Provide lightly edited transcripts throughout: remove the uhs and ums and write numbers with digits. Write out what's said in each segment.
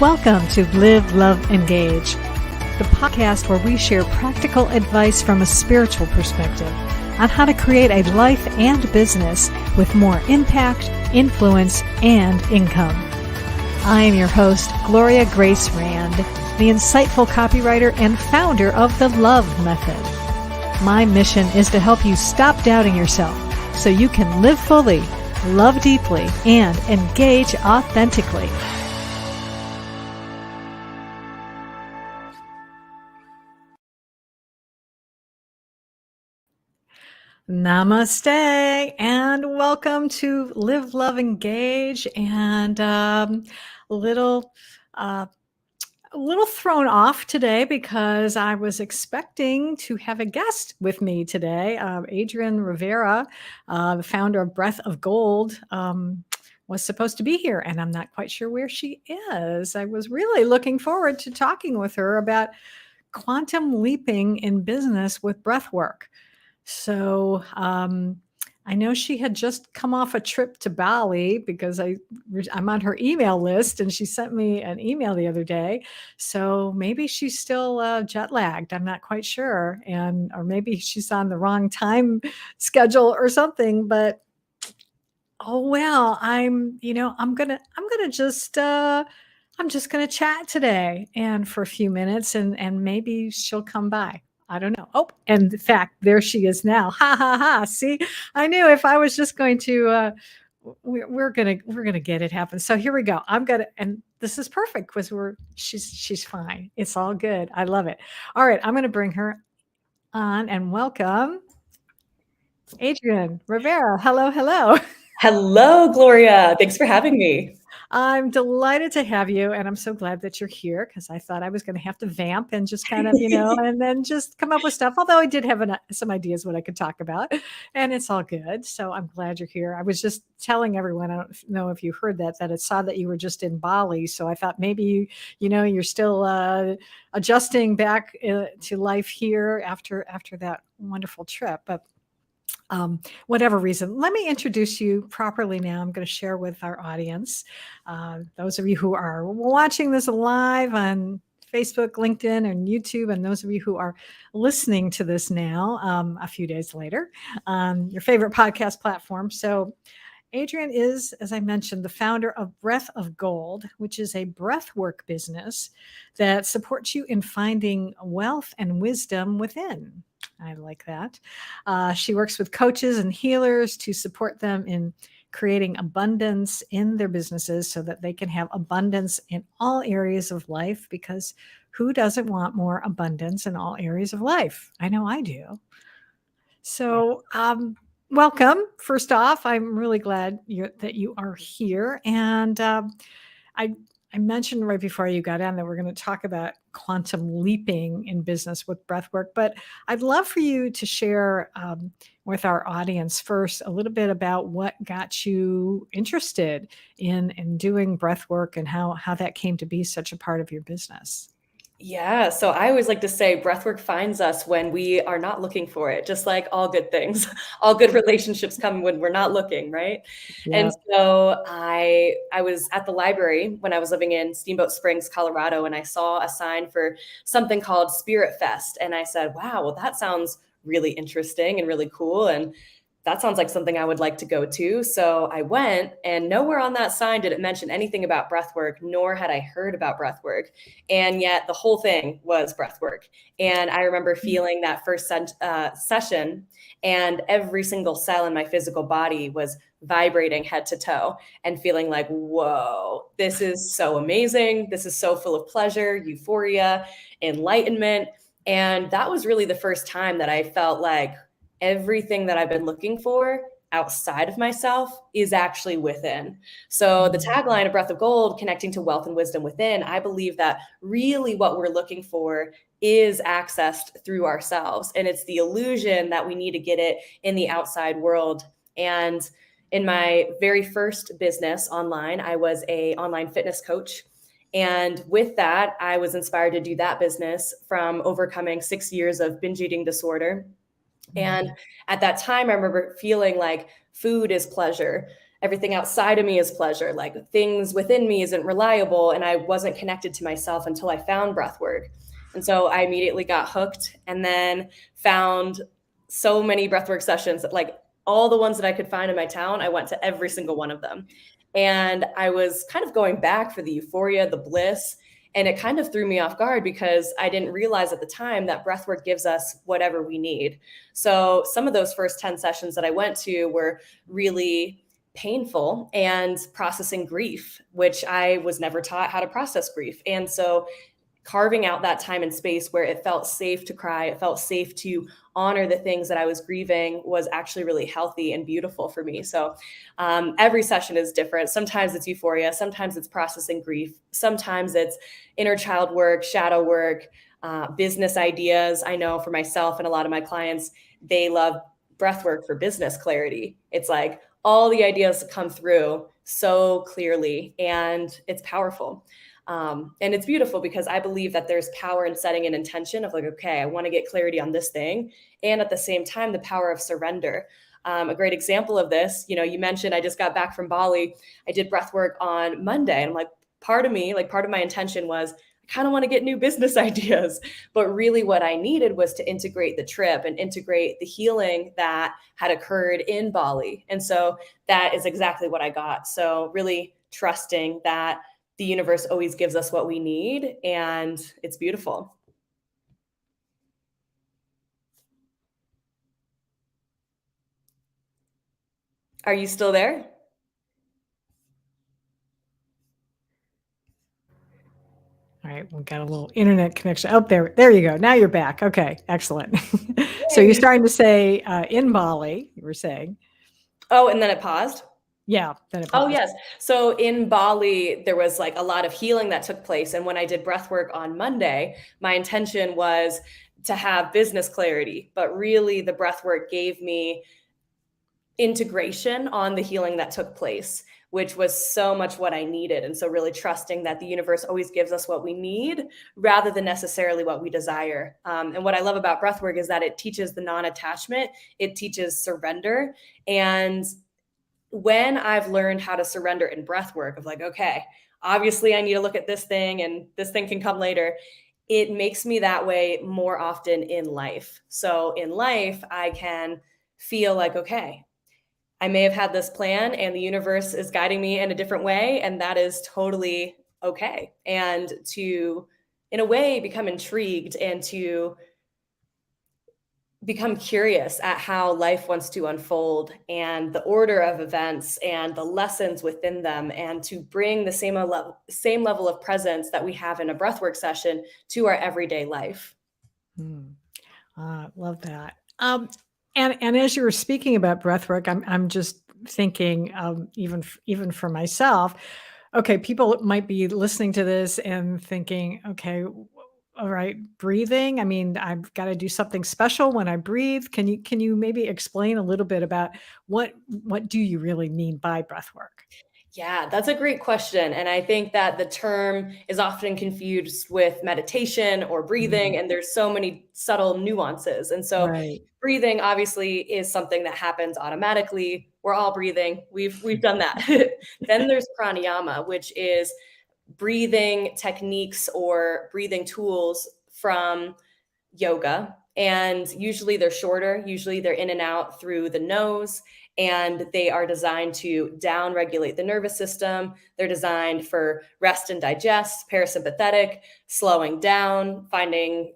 Welcome to Live, Love, Engage, the podcast where we share practical advice from a spiritual perspective on how to create a life and business with more impact, influence, and income. I am your host, Gloria Grace Rand, the insightful copywriter and founder of the L.O.V.E method. My mission is to help you stop doubting yourself so you can live fully, love deeply, and engage authentically. Namaste and welcome to Live, Love, Engage, and a little thrown off today because I was expecting to have a guest with me today. Adrienne Rivera, the founder of Breath of Gold, was supposed to be here, and I'm not quite sure where she is. I was really looking forward to talking with her about quantum leaping in business with breathwork. So I know she had just come off a trip to Bali because I'm on her email list, and she sent me an email the other day. So maybe she's still jet lagged. I'm not quite sure, or maybe she's on the wrong time schedule or something. But oh well, I'm just gonna chat today and for a few minutes, and maybe she'll come by. I don't know. Oh, and in fact, there she is now. Ha ha ha. See, I knew if I was just going to, we're gonna get it happen. So here we go. And this is perfect because she's fine. It's all good. I love it. All right, I'm gonna bring her on and welcome Adrienne Rivera. Hello, hello. Hello, Gloria. Thanks for having me. I'm delighted to have you, and I'm so glad that you're here because I thought I was going to have to vamp and just kind of, and then just come up with stuff. Although I did have some ideas what I could talk about, and it's all good. So I'm glad you're here. I was just telling everyone, I don't know if you heard that I saw that you were just in Bali. So I thought maybe you're still adjusting back to life here after that wonderful trip, but. Whatever reason, let me introduce you properly now. I'm going to share with our audience, those of you who are watching this live on Facebook, LinkedIn, and YouTube, and those of you who are listening to this now a few days later on your favorite podcast platform. So Adrienne is, as I mentioned, the founder of Breath of Gold, which is a breathwork business that supports you in finding wealth and wisdom within. I like that. She works with coaches and healers to support them in creating abundance in their businesses so that they can have abundance in all areas of life, because who doesn't want more abundance in all areas of life? I know I do. So, welcome. First off, I'm really glad that you are here. And I mentioned right before you got on that we're going to talk about quantum leaping in business with breathwork, but I'd love for you to share with our audience first a little bit about what got you interested in doing breathwork and how that came to be such a part of your business. Yeah, so I always like to say breathwork finds us when we are not looking for it, just like all good things. All good relationships come when we're not looking, right? Yeah. And so I was at the library when I was living in Steamboat Springs, Colorado, and I saw a sign for something called Spirit Fest. And I said, wow, well, that sounds really interesting and really cool. And that sounds like something I would like to go to. So I went, and nowhere on that sign did it mention anything about breathwork, nor had I heard about breathwork. And yet the whole thing was breathwork. And I remember feeling that first session, and every single cell in my physical body was vibrating head to toe and feeling like, whoa, this is so amazing. This is so full of pleasure, euphoria, enlightenment. And that was really the first time that I felt like everything that I've been looking for outside of myself is actually within. So the tagline of Breath of Gold, connecting to wealth and wisdom within, I believe that really what we're looking for is accessed through ourselves. And it's the illusion that we need to get it in the outside world. And in my very first business online, I was an online fitness coach. And with that, I was inspired to do that business from overcoming 6 years of binge eating disorder. And at that time, I remember feeling like food is pleasure. everything outside of me is pleasure. Like things within me isn't reliable. And I wasn't connected to myself until I found breath work. And so I immediately got hooked and then found so many breathwork sessions, like all the ones that I could find in my town. I went to every single one of them. And I was kind of going back for the euphoria, the bliss. And it kind of threw me off guard because I didn't realize at the time that breathwork gives us whatever we need. So some of those first 10 sessions that I went to were really painful and processing grief, which I was never taught how to process grief. And so carving out that time and space where it felt safe to cry, it felt safe to honor the things that I was grieving was actually really healthy and beautiful for me. So every session is different. Sometimes it's euphoria, sometimes it's processing grief, sometimes it's inner child work, shadow work, business ideas. I know for myself and a lot of my clients, they love breath work for business clarity. It's like all the ideas come through so clearly and it's powerful. And it's beautiful because I believe that there's power in setting an intention of like, okay, I want to get clarity on this thing. And at the same time, the power of surrender. A great example of this, you mentioned I just got back from Bali. I did breath work on Monday. And I'm like, part of my intention was I kind of want to get new business ideas. But really what I needed was to integrate the trip and integrate the healing that had occurred in Bali. And so that is exactly what I got. So really trusting that the universe always gives us what we need, and it's beautiful. Are you still there? All right, we got a little internet connection. Oh, there you go. Now you're back. Okay, excellent. So you're starting to say in Bali, you were saying. Oh, and then it paused? Yeah, then it paused. Oh, yes. So in Bali, there was like a lot of healing that took place. And when I did breath work on Monday, my intention was to have business clarity, but really the breath work gave me integration on the healing that took place, which was so much what I needed. And so really trusting that the universe always gives us what we need rather than necessarily what we desire. And what I love about breathwork is that it teaches the non-attachment, it teaches surrender. And when I've learned how to surrender in breathwork of like, okay, obviously I need to look at this thing and this thing can come later, it makes me that way more often in life. So in life, I can feel like, okay, I may have had this plan and the universe is guiding me in a different way. And that is totally okay. And to, in a way, become intrigued and to become curious at how life wants to unfold and the order of events and the lessons within them, and to bring the same level of presence that we have in a breathwork session to our everyday life. Love that. And as you were speaking about breathwork, I'm just thinking, even for myself, okay, people might be listening to this and thinking, okay, all right, breathing. I mean, I've got to do something special when I breathe. Can you maybe explain a little bit about what do you really mean by breathwork? Yeah, that's a great question. And I think that the term is often confused with meditation or breathing, and there's so many subtle nuances. And so Right. breathing obviously is something that happens automatically. We're all breathing. We've done that. Then there's pranayama, which is breathing techniques or breathing tools from yoga. And usually they're shorter. Usually they're in and out through the nose, and they are designed to down regulate the nervous system. They're designed for rest and digest, parasympathetic, slowing down, finding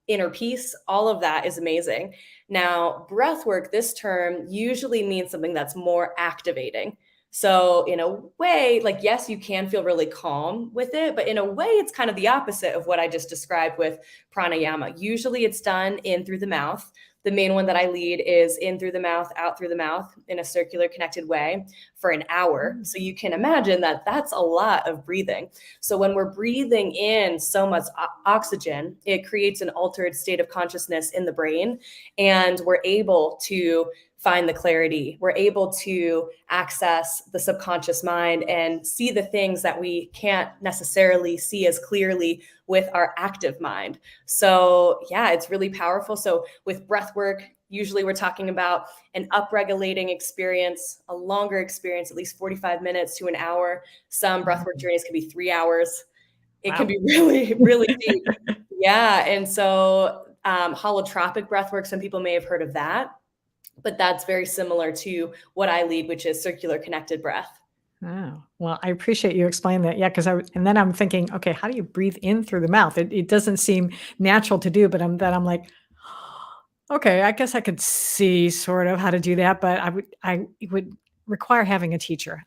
inner peace. All of that is amazing. Now, breath work, this term usually means something that's more activating. So in a way, like, yes, you can feel really calm with it, but in a way, it's kind of the opposite of what I just described with pranayama. Usually it's done in through the mouth. The main one that I lead is in through the mouth, out through the mouth in a circular connected way for an hour. So you can imagine that that's a lot of breathing. So when we're breathing in so much oxygen, it creates an altered state of consciousness in the brain, and we're able to find the clarity. We're able to access the subconscious mind and see the things that we can't necessarily see as clearly with our active mind. So yeah, it's really powerful. So with breath work, Usually we're talking about an upregulating experience, a longer experience, at least 45 minutes to an hour. Some breathwork journeys can be 3 hours. It can be really, really deep. Yeah. And so holotropic breathwork, some people may have heard of that, but that's very similar to what I lead, which is circular connected breath. Oh, well, I appreciate you explaining that. Yeah, because and then I'm thinking, okay, how do you breathe in through the mouth? It doesn't seem natural to do, but I'm like, okay, I guess I could see sort of how to do that, but it would require having a teacher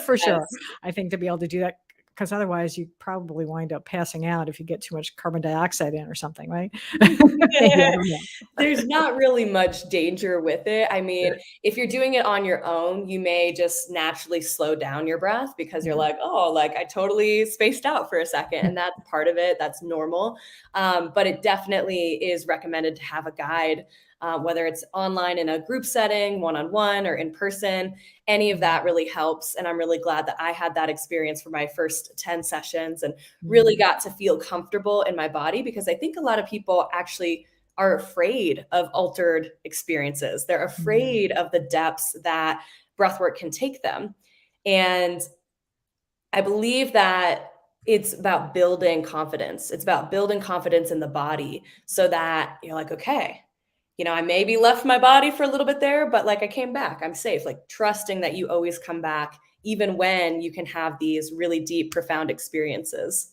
for sure. Yes. I think to be able to do that, because otherwise you probably wind up passing out if you get too much carbon dioxide in or something, right? Maybe, I don't know. There's not really much danger with it. I mean, if you're doing it on your own, you may just naturally slow down your breath because you're like, oh, like I totally spaced out for a second. And that's part of it. That's normal. But it definitely is recommended to have a guide, whether it's online in a group setting, one-on-one, or in person. Any of that really helps. And I'm really glad that I had that experience for my first 10 sessions and really got to feel comfortable in my body, because I think a lot of people actually are afraid of altered experiences. They're afraid of the depths that breathwork can take them. And I believe that it's about building confidence. It's about building confidence in the body so that you're like, okay, I maybe left my body for a little bit there, but like I came back, I'm safe. Like trusting that you always come back, even when you can have these really deep, profound experiences.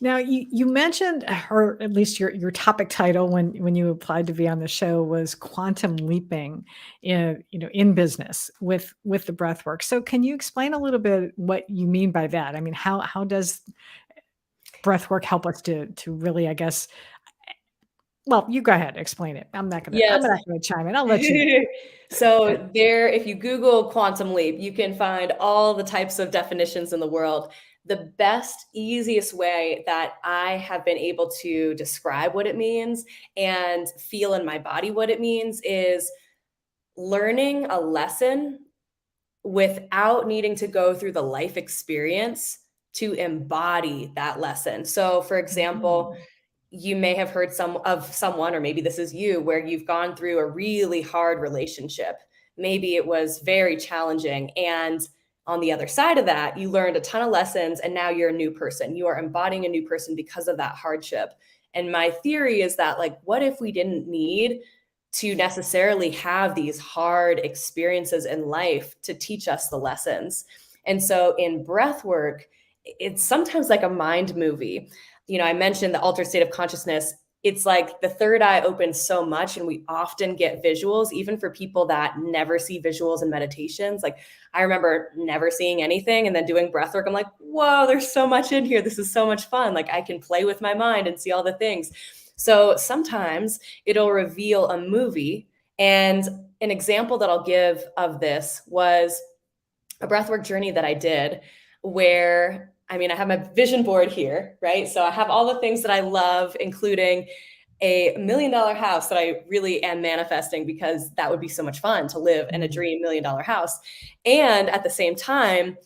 Now you mentioned, or at least your topic title when you applied to be on the show was quantum leaping in business with the breath work. So can you explain a little bit what you mean by that? I mean, how does breath work help us to really, I guess, well, you go ahead, explain it. I'm not Yes. gonna chime in. I'll let you. So if you Google quantum leap, you can find all the types of definitions in the world. The best, easiest way that I have been able to describe what it means and feel in my body what it means is learning a lesson without needing to go through the life experience to embody that lesson. So, for example, you may have heard someone, or maybe this is you, where you've gone through a really hard relationship. Maybe it was very challenging. And on the other side of that, you learned a ton of lessons and now you're a new person. You are embodying a new person because of that hardship. And my theory is that, like, what if we didn't need to necessarily have these hard experiences in life to teach us the lessons? And so in breath work, it's sometimes like a mind movie. I mentioned the altered state of consciousness. It's like the third eye opens so much, and we often get visuals, even for people that never see visuals in meditations. Like I remember never seeing anything and then doing breath work. I'm like, whoa, there's so much in here. This is so much fun. Like I can play with my mind and see all the things. So sometimes it'll reveal a movie. And an example that I'll give of this was a breathwork journey that I did where, I have my vision board here, right? So I have all the things that I love, including a $1 million house that I really am manifesting, because that would be so much fun to live in a dream $1 million house. And at the same time,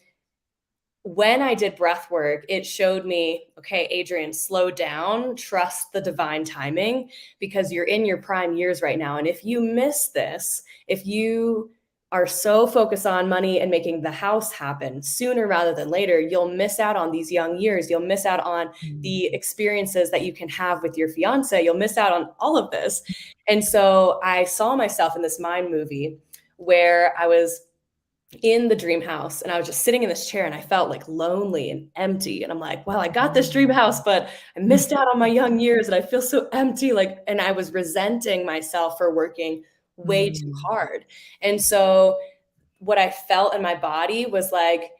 when I did breath work, it showed me, okay, Adrienne, slow down, trust the divine timing, because you're in your prime years right now. And if you miss this, if you are so focused on money and making the house happen sooner rather than later, you'll miss out on these young years. You'll miss out on the experiences that you can have with your fiance. You'll miss out on all of this. And so I saw myself in this mind movie where I was in the dream house and I was just sitting in this chair and I felt like lonely and empty. And I'm like, well, I got this dream house, but I missed out on my young years and I feel so empty. And I was resenting myself for working way too hard. And so what I felt in my body was like,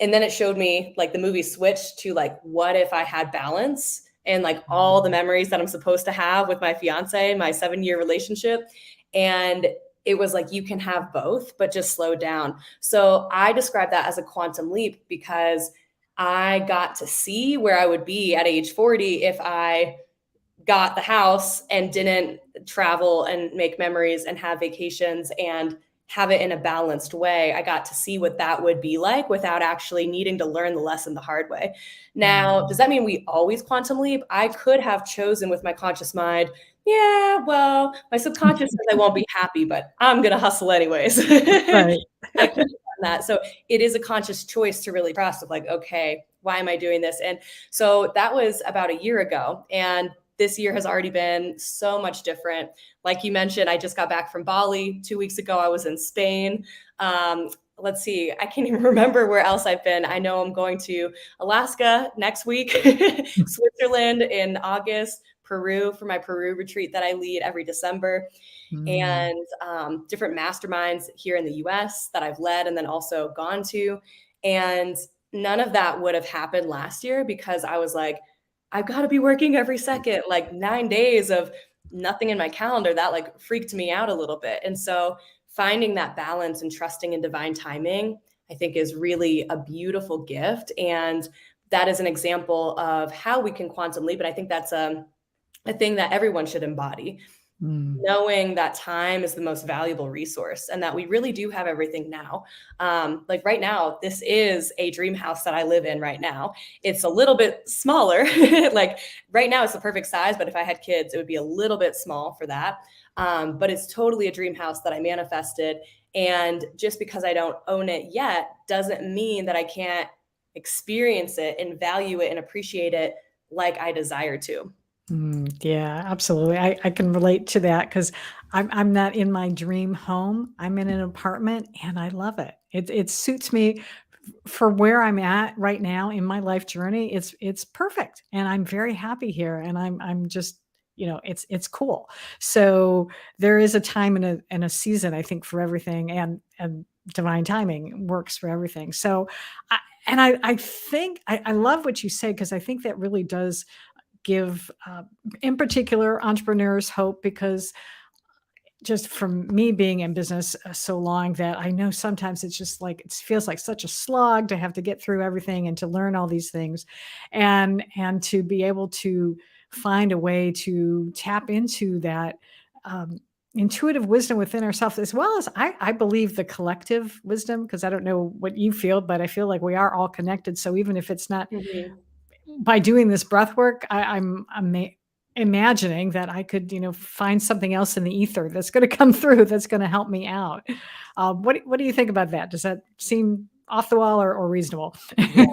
and then it showed me, like, the movie switched to, like, what if I had balance and like all the memories that I'm supposed to have with my fiance, my 7-year relationship. And it was like, you can have both, but just slow down. So I describe that as a quantum leap, because I got to see where I would be at age 40 if I got the house and didn't travel and make memories and have vacations and have it in a balanced way. I got to see what that would be like without actually needing to learn the lesson the hard way. Now, does that mean we always quantum leap? I could have chosen with my conscious mind, Yeah, well, my subconscious says I won't be happy, but I'm gonna hustle anyways. Right. I can't on that. So it is a conscious choice to really trust of like, okay, why am I doing this? And so that was about a year ago. And this year has already been so much different. Like you mentioned, I just got back from Bali 2 weeks ago. I was in Spain. Um, let's see, I can't even remember where else I've been. I know I'm going to Alaska next week, Switzerland in August, Peru for my Peru retreat that I lead every December, Mm, and different masterminds here in the US that I've led and then also gone to. And none of that would have happened last year because I was like, I've got to be working every second, like 9 days of nothing in my calendar. That like freaked me out a little bit. And so finding that balance and trusting in divine timing, I think is really a beautiful gift. And that is an example of how we can quantum leap. And I think that's a thing that everyone should embody, mm, knowing that time is the most valuable resource and that we really do have everything now. Like right now, this is a dream house that I live in right now. It's a little bit smaller. Like right now, it's the perfect size, but if I had kids, it would be a little bit small for that. But it's totally a dream house that I manifested. And just because I don't own it yet doesn't mean that I can't experience it and value it and appreciate it like I desire to. yeah, absolutely. I can relate to that because I'm not in my dream home. I'm in an apartment and I love it. It suits me for where I'm at right now in my life journey. It's perfect, and I'm very happy here. And I'm just, it's cool. So there is a time and a season, I think, for everything, and divine timing works for everything. So, I think I love what you say, because I think that really does give, in particular, entrepreneurs hope, because just from me being in business so long, that I know sometimes it's just like, it feels like such a slog to have to get through everything and to learn all these things, and to be able to find a way to tap into that, um, intuitive wisdom within ourselves, as well as I believe the collective wisdom, because I don't know what you feel, but I feel like we are all connected. So even if it's not Mhm. by doing this breath work, imagining that I could, find something else in the ether that's going to come through, that's going to help me out. What do you think about that? Does that seem off the wall, or reasonable? Yeah,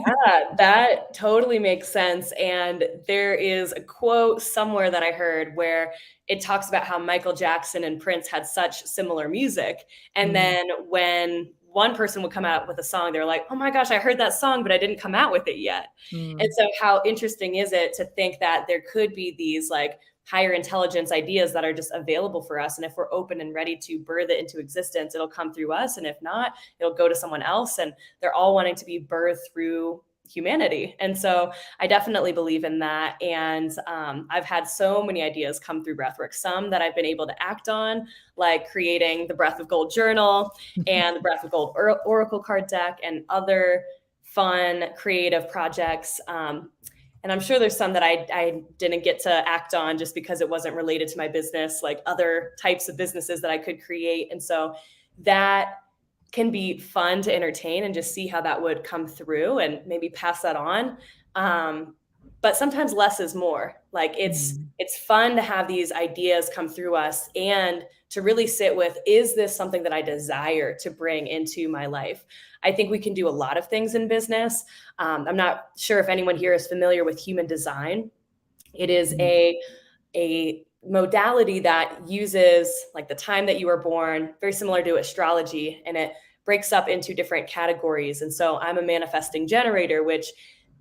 that totally makes sense. And there is a quote somewhere that I heard where it talks about how Michael Jackson and Prince had such similar music. And Mm, then when one person would come out with a song, they're like, oh my gosh, I heard that song, but I didn't come out with it yet. And mm, so, how interesting is it to think that there could be these like higher intelligence ideas that are just available for us? And if we're open and ready to birth it into existence, it'll come through us. And if not, it'll go to someone else. And they're all wanting to be birthed through humanity. And so I definitely believe in that. And I've had so many ideas come through breathwork, some that I've been able to act on, like creating the Breath of Gold journal and the Breath of Gold Oracle card deck and other fun creative projects. And I'm sure there's some that I didn't get to act on just because it wasn't related to my business, like other types of businesses that I could create. And so that can be fun to entertain and just see how that would come through and maybe pass that on. But sometimes less is more. Like mm, it's fun to have these ideas come through us and to really sit with, is this something that I desire to bring into my life? I think we can do a lot of things in business. I'm not sure if anyone here is familiar with human design. It is mm, a modality that uses like the time that you were born, very similar to astrology, and it breaks up into different categories. And so I'm a manifesting generator, which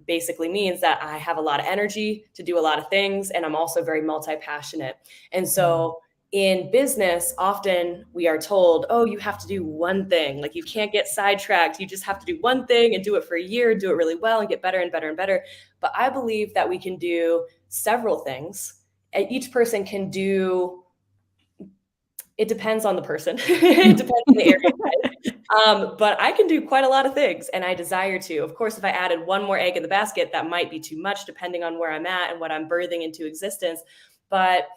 basically means that I have a lot of energy to do a lot of things, and I'm also very multi-passionate. And mm, so in business, often we are told, oh, you have to do one thing. Like you can't get sidetracked. You just have to do one thing and do it for a year, do it really well, and get better and better and better. But I believe that we can do several things. Each person can do, it depends on the person. It depends on the area of life. But I can do quite a lot of things and I desire to. Of course, if I added one more egg in the basket, that might be too much depending on where I'm at and what I'm birthing into existence. But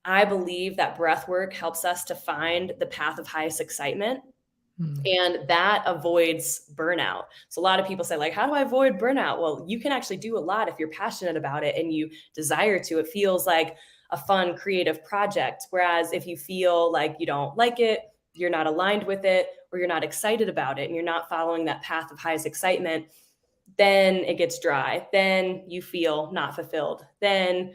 I believe that breath work helps us to find the path of highest excitement, mm, and that avoids burnout. So a lot of people say like, how do I avoid burnout? Well, you can actually do a lot if you're passionate about it and you desire to. It feels like a fun, creative project. Whereas if you feel like you don't like it, you're not aligned with it, or you're not excited about it, and you're not following that path of highest excitement, then it gets dry. Then you feel not fulfilled. Then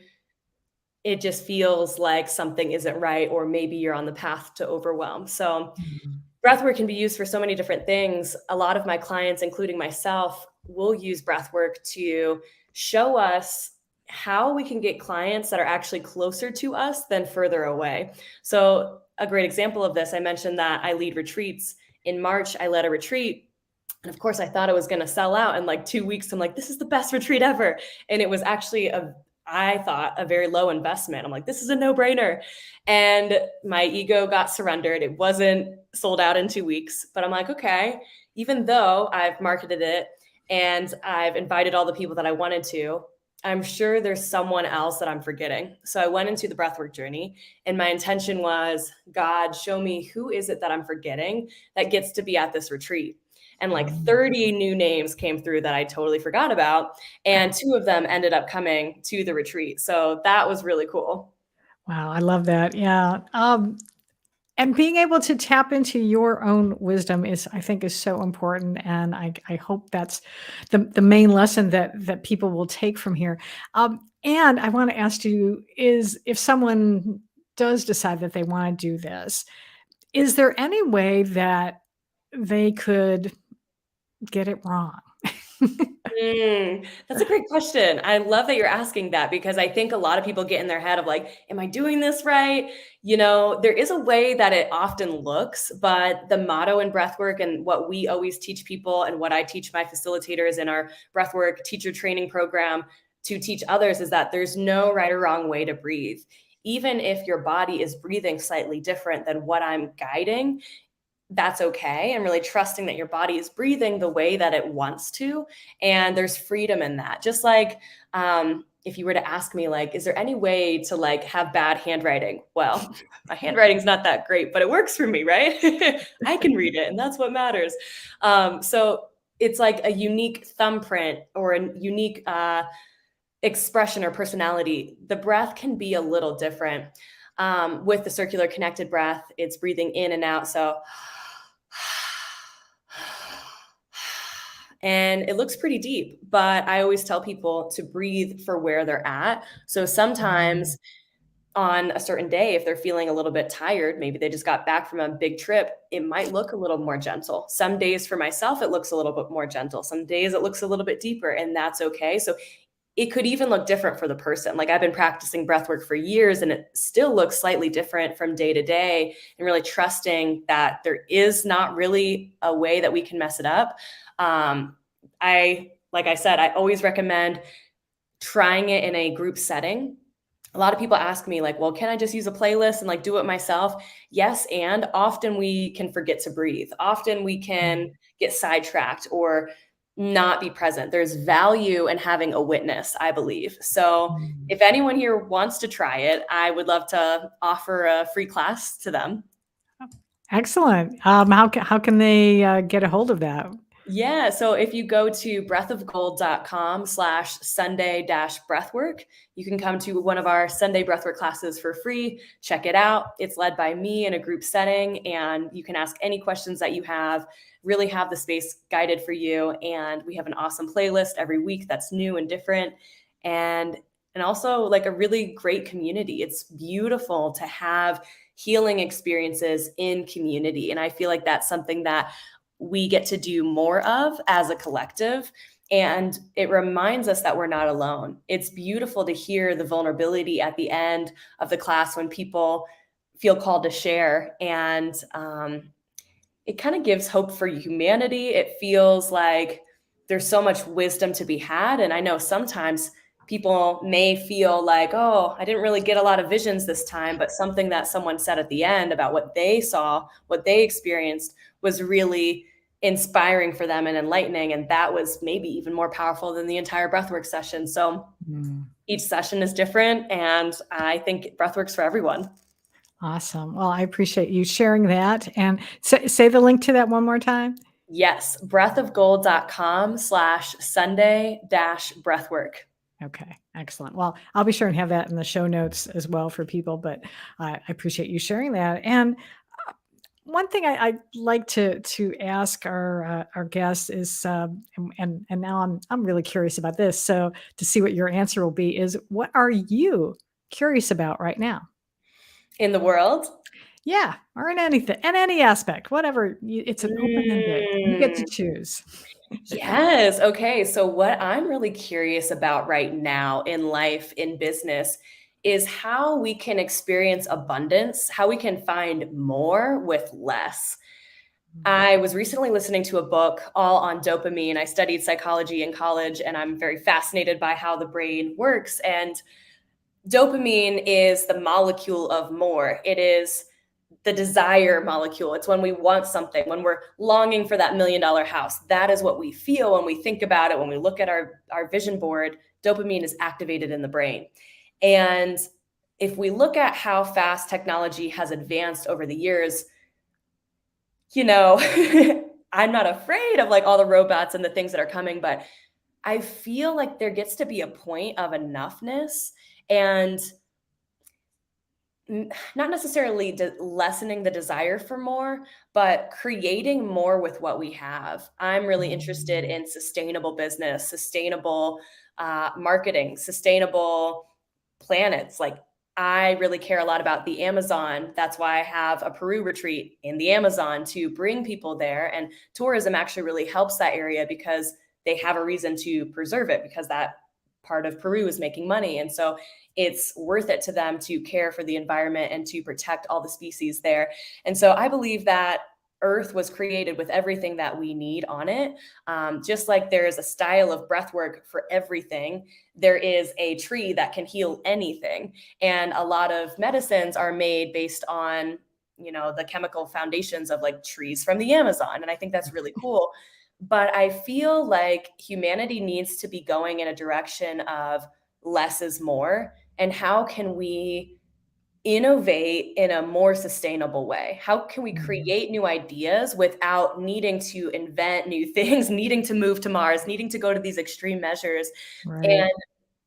it just feels like something isn't right, or maybe you're on the path to overwhelm. So Mhm. breathwork can be used for so many different things. A lot of my clients, including myself, will use breathwork to show us how we can get clients that are actually closer to us than further away. So a great example of this, I mentioned that I lead retreats. In March, I led a retreat. And of course, I thought it was going to sell out in like 2 weeks. I'm like, this is the best retreat ever. And it was actually I thought, a very low investment. I'm like, this is a no brainer. And my ego got surrendered. It wasn't sold out in 2 weeks, but I'm like, okay, even though I've marketed it and I've invited all the people that I wanted to, I'm sure there's someone else that I'm forgetting. So I went into the breathwork journey, and my intention was, God, show me who is it that I'm forgetting that gets to be at this retreat. And like Mhm. 30 new names came through that I totally forgot about. And 2 of them ended up coming to the retreat. So that was really cool. Wow, I love that. Yeah. And being able to tap into your own wisdom is, I think, is so important. And I hope that's the main lesson that people will take from here. And I want to ask you is if someone does decide that they want to do this, is there any way that they could get it wrong? That's a great question. I love that you're asking that, because I think a lot of people get in their head of like, am I doing this right? There is a way that it often looks, but the motto in breathwork, and what we always teach people, and what I teach my facilitators in our breathwork teacher training program to teach others, is that there's no right or wrong way to breathe. Even if your body is breathing slightly different than what I'm guiding, that's okay. And really trusting that your body is breathing the way that it wants to. And there's freedom in that. Just like, if you were to ask me, like, is there any way to like have bad handwriting? Well, my handwriting's not that great, but it works for me, right? I can read it, and that's what matters. So it's like a unique thumbprint, or a unique expression or personality. The breath can be a little different. With the circular connected breath, it's breathing in and out. So and it looks pretty deep, but I always tell people to breathe for where they're at. So Mm, sometimes on a certain day, if they're feeling a little bit tired, maybe they just got back from a big trip, it might look a little more gentle. Some days for myself, it looks a little bit more gentle. Some days it looks a little bit deeper, and that's okay. So it could even look different for the person. Like, I've been practicing breath work for years, and it still looks slightly different from day to day, and really trusting that there is not really a way that we can mess it up. Like I said, I always recommend trying it in a group setting. A lot of people ask me, like, well, can I just use a playlist and like do it myself? Yes. And often we can forget to breathe. Often we can mm, get sidetracked or not be present. There's value in having a witness, I believe. So mm. if anyone here wants to try it, I would love to offer a free class to them. Excellent. How can they get a hold of that? Yeah. So if you go to breathofgold.com/Sunday-breathwork, you can come to one of our Sunday breathwork classes for free. Check it out. It's led by me in a group setting, and you can ask any questions that you have, really have the space guided for you. And we have an awesome playlist every week that's new and different. And and also like a really great community. It's beautiful to have healing experiences in community. And I feel like that's something that we get to do more of as a collective. And it reminds us that we're not alone. It's beautiful to hear the vulnerability at the end of the class when people feel called to share. And it kind of gives hope for humanity. It feels like there's so much wisdom to be had. And I know sometimes people may feel like, oh, I didn't really get a lot of visions this time, but something that someone said at the end about what they saw, what they experienced, was really inspiring for them and enlightening. And that was maybe even more powerful than the entire breathwork session. So Mm. each session is different. And I think breathwork's for everyone. Awesome. Well, I appreciate you sharing that. And say the link to that one more time. Yes, breathofgold.com/Sunday-breathwork. Okay, excellent. Well, I'll be sure and have that in the show notes as well for people, but I appreciate you sharing that. And one thing I'd like to ask our guests is, and now I'm really curious about this. So to see what your answer will be is, what are you curious about right now? In the world? Yeah, or in anything, in any aspect, whatever. It's an open ended. You get to Mm. choose. Yes. Okay. So, what I'm really curious about right now in life, in business, is how we can experience abundance, how we can find more with less. I was recently listening to a book all on dopamine. I studied psychology in college, and I'm very fascinated by how the brain works. And dopamine is the molecule of more. It is the desire molecule. It's when we want something, when we're longing for that $1 million house. That is what we feel when we think about it, when we look at our vision board. Dopamine is activated in the brain. And if we look at how fast technology has advanced over the years, you know, I'm not afraid of like all the robots and the things that are coming, but I feel like there gets to be a point of enoughness and not necessarily lessening the desire for more, but creating more with what we have. I'm really interested Mm, in sustainable business, sustainable marketing, sustainable planets. Like, I really care a lot about the Amazon. That's why I have a Peru retreat in the Amazon to bring people there. And tourism actually really helps that area because they have a reason to preserve it because that part of Peru is making money. And so it's worth it to them to care for the environment and to protect all the species there. And so I believe that Earth was created with everything that we need on it. Just like there is a style of breath work for everything, there is a tree that can heal anything. And a lot of medicines are made based on, the chemical foundations of like trees from the Amazon. And I think that's really cool. But I feel like humanity needs to be going in a direction of less is more. And how can we innovate in a more sustainable way? How can we mm, create new ideas without needing to invent new things, needing to move to Mars, needing to go to these extreme measures, right. and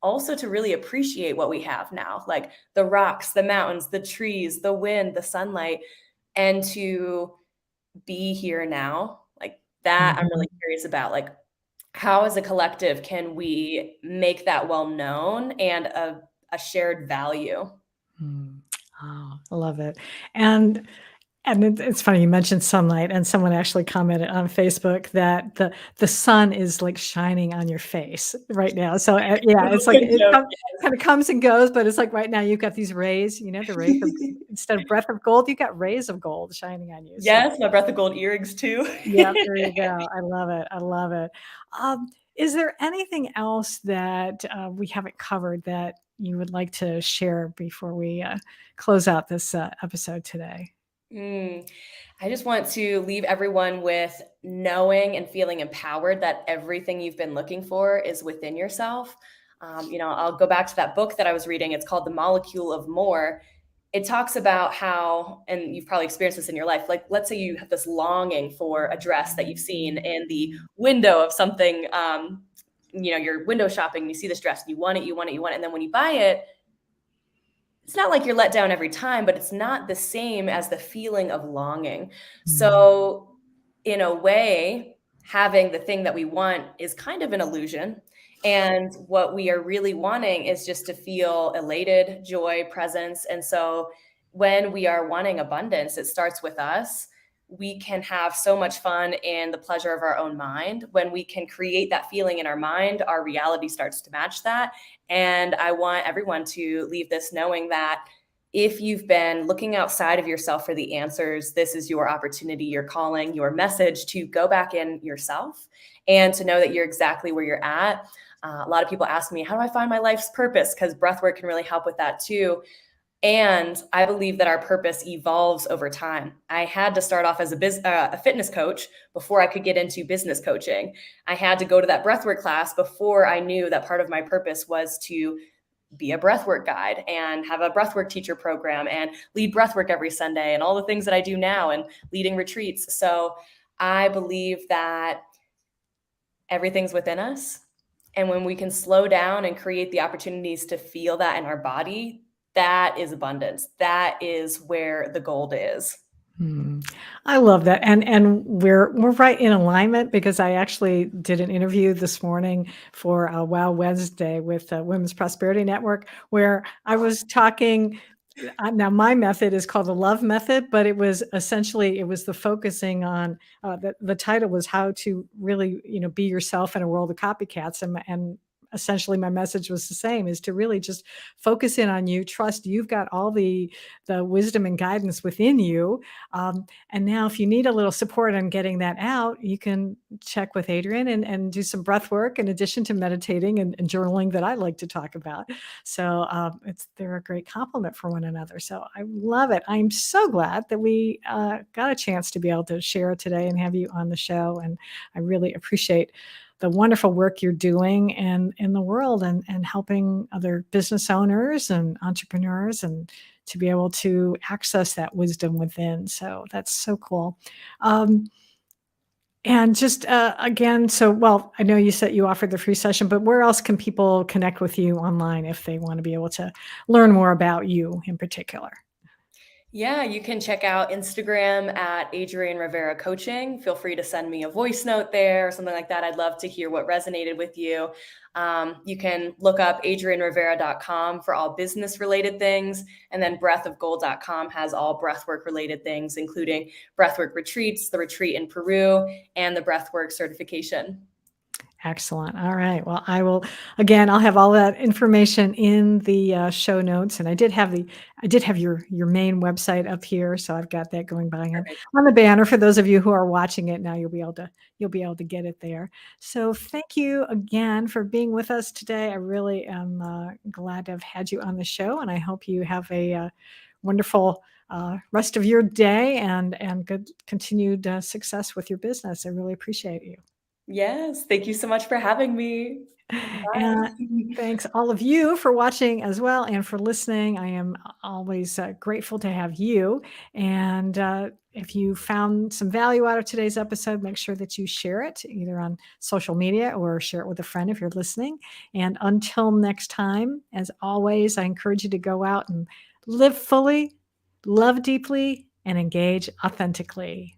also to really appreciate what we have now, like the rocks, the mountains, the trees, the wind, the sunlight, and to be here now? Like that, I'm Mhm. really curious about. Like, how as a collective can we make that well known and a shared value? Mm. Oh, I love it. And it's funny you mentioned sunlight, and someone actually commented on Facebook that the sun is like shining on your face right now. So yeah, it's like Good it joke. kind of comes and goes, but it's like right now you've got these rays, the rays of instead of breath of gold, you got rays of gold shining on you. So Yes, my breath of gold earrings too. yeah, there you go. I love it. I love it. Is there anything else that we haven't covered that you would like to share before we close out this episode today? Mm. I just want to leave everyone with knowing and feeling empowered that everything you've been looking for is within yourself. I'll go back to that book that I was reading. It's called The Molecule of More. It talks about how, and you've probably experienced this in your life, like let's say you have this longing for a dress that you've seen in the window of something, you're window shopping, and you see this dress, and you want it, you want it, you want it. And then when you buy it, it's not like you're let down every time, but it's not the same as the feeling of longing. Mm, So, in a way, having the thing that we want is kind of an illusion. And what we are really wanting is just to feel elated, joy, presence. And so, when we are wanting abundance, it starts with us. We can have so much fun in the pleasure of our own mind. When we can create that feeling in our mind, our reality starts to match that. And I want everyone to leave this knowing that if you've been looking outside of yourself for the answers, this is your opportunity, your calling, your message to go back in yourself and to know that you're exactly where you're at. A lot of people ask me, how do I find my life's purpose? Because breathwork can really help with that too. And I believe that our purpose evolves over time. I had to start off as a fitness coach before I could get into business coaching. I had to go to that breathwork class before I knew that part of my purpose was to be a breathwork guide and have a breathwork teacher program and lead breathwork every Sunday and all the things that I do now and leading retreats. So I believe that everything's within us. And when we can slow down and create the opportunities to feel that in our body, that is abundance. That is where the gold is. Hmm. I love that, and we're right in alignment because I actually did an interview this morning for Wow Wednesday with Women's Prosperity Network, where I was talking. Now my method is called the L.O.V.E method, but it was essentially it was the focusing on the title was how to really be yourself in a world of copycats, and essentially my message was the same: is to really just focus in on you, trust you've got all the wisdom and guidance within you, and now if you need a little support on getting that out, you can check with Adrienne and do some breath work in addition to meditating and journaling that I like to talk about. So they're a great complement for one another. So I love it. I'm so glad that we got a chance to be able to share it today and have you on the show. And I really appreciate the wonderful work you're doing and in the world and helping other business owners and entrepreneurs and to be able to access that wisdom within. So that's so cool. Um, and just again, so well, I know you said you offered the free session, but where else can people connect with you online if they want to be able to learn more about you in particular? Yeah, you can check out Instagram at Adrienne Rivera Coaching. Feel free to send me a voice note there or something like that. I'd love to hear what resonated with you. You can look up adriennerivera.com for all business related things. And then breathofgold.com has all breathwork related things, including breathwork retreats, the retreat in Peru, and the breathwork certification. Excellent. All right. Well, again, I'll have all that information in the show notes. And I did have your main website up here. So I've got that going by Perfect. on the banner. For those of you who are watching it now, you'll be able to get it there. So thank you again for being with us today. I really am glad to have had you on the show. And I hope you have a wonderful rest of your day and good continued success with your business. I really appreciate you. Yes, thank you so much for having me. And Bye. thanks all of you for watching as well and for listening. I am always grateful to have you. And if you found some value out of today's episode, make sure that you share it either on social media or share it with a friend if you're listening. And until next time, as always, I encourage you to go out and live fully, love deeply, and engage authentically.